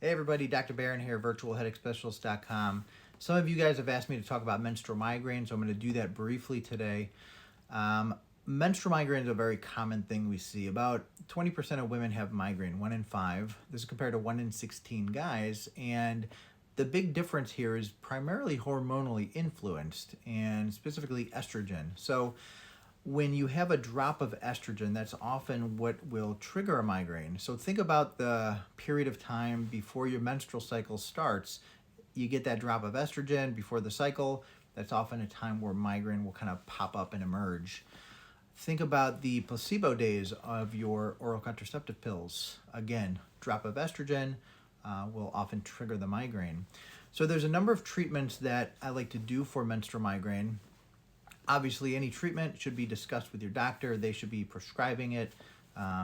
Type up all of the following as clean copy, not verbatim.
Hey everybody, Dr. Barron here, virtualheadacheспecialist.com. Some of you guys have asked me to talk about menstrual migraine, so I'm going to do that briefly today. Menstrual migraine is a very common thing we see. About 20% of women have migraine, 1 in 5. This is compared to 1 in 16 guys, and the big difference here is primarily hormonally influenced, and specifically estrogen. So when you have a drop of estrogen, that's often what will trigger a migraine. So think about the period of time before your menstrual cycle starts. You get that drop of estrogen before the cycle. That's often a time where migraine will kind of pop up and emerge. Think about the placebo days of your oral contraceptive pills. Again, drop of estrogen will often trigger the migraine. So there's a number of treatments that I like to do for menstrual migraine. Obviously, any treatment should be discussed with your doctor. They should be prescribing it.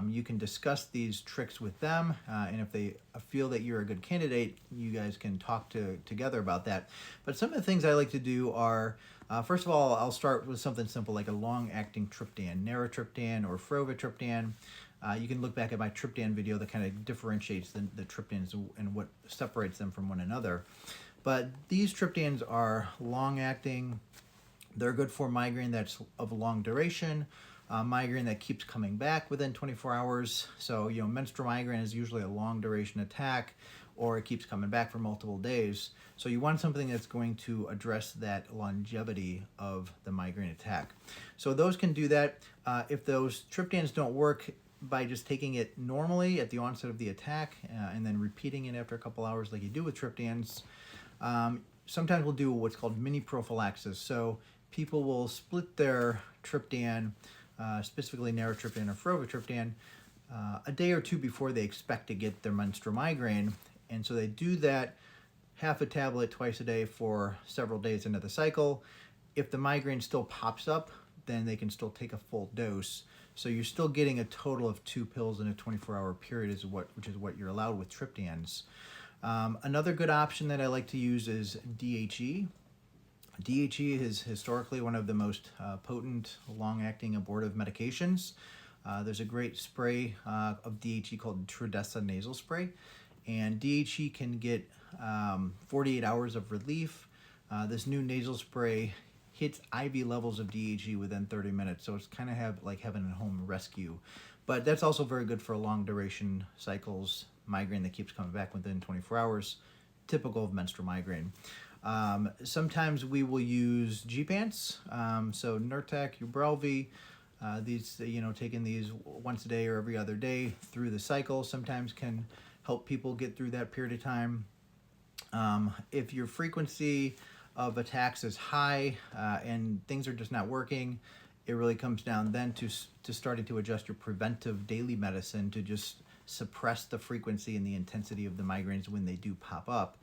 You can discuss these tricks with them, and if they feel that you're a good candidate, you guys can talk together about that. But some of the things I like to do are, first of all, I'll start with something simple like a long-acting triptan, naratriptan or frovatriptan. You can look back at my triptan video that kind of differentiates the triptans and what separates them from one another. But these triptans are long-acting. They're good for migraine that's of long duration, migraine that keeps coming back within 24 hours. So, menstrual migraine is usually a long duration attack, or it keeps coming back for multiple days. So you want something that's going to address that longevity of the migraine attack. So those can do that. If those triptans don't work, by just taking it normally at the onset of the attack and then repeating it after a couple hours like you do with triptans, sometimes we'll do what's called mini prophylaxis. So people will split their triptan, specifically naratriptan or frovatriptan, a day or two before they expect to get their menstrual migraine. And so they do that half a tablet twice a day for several days into the cycle. If the migraine still pops up, then they can still take a full dose. So you're still getting a total of 2 pills in a 24-hour period, which is what you're allowed with triptans. Another good option that I like to use is DHE. DHE is historically one of the most potent long-acting abortive medications. There's a great spray of DHE called Trudesa nasal spray, and DHE can get 48 hours of relief. This new nasal spray hits IV levels of DHE within 30 minutes, so it's kind of like having a home rescue. But that's also very good for long duration cycles, migraine that keeps coming back within 24 hours, typical of menstrual migraine. Sometimes we will use G-Pants, so Nurtec, Ubrelvy, these, taking these once a day or every other day through the cycle sometimes can help people get through that period of time. If your frequency of attacks is high and things are just not working, it really comes down then to starting to adjust your preventive daily medicine to just suppress the frequency and the intensity of the migraines when they do pop up,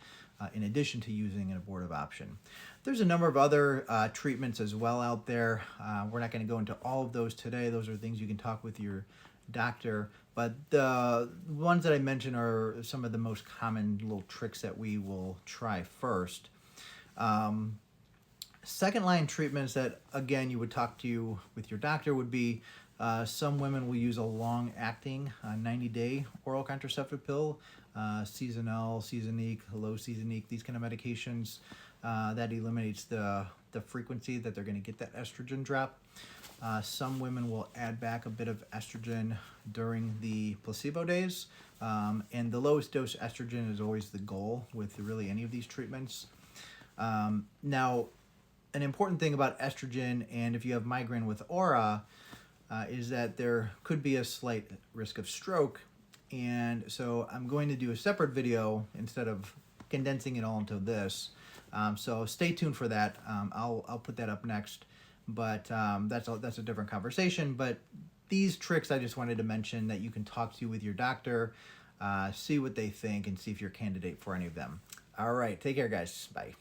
in addition to using an abortive option. There's a number of other treatments as well out there. We're not going to go into all of those today. Those are things you can talk with your doctor. But the ones that I mentioned are some of the most common little tricks that we will try first. Second line treatments that, again, you would talk to with your doctor would be some women will use a long-acting 90-day oral contraceptive pill, Seasonal, Seasonique, Low Seasonique, these kind of medications. That eliminates the frequency that they're going to get that estrogen drop. Some women will add back a bit of estrogen during the placebo days, and the lowest dose estrogen is always the goal with really any of these treatments. Now, an important thing about estrogen, and if you have migraine with aura, is that there could be a slight risk of stroke. And so I'm going to do a separate video instead of condensing it all into this. So stay tuned for that. I'll put that up next, but that's a different conversation. But these tricks I just wanted to mention that you can talk to with your doctor, see what they think, and see if you're a candidate for any of them. All right, take care, guys. Bye.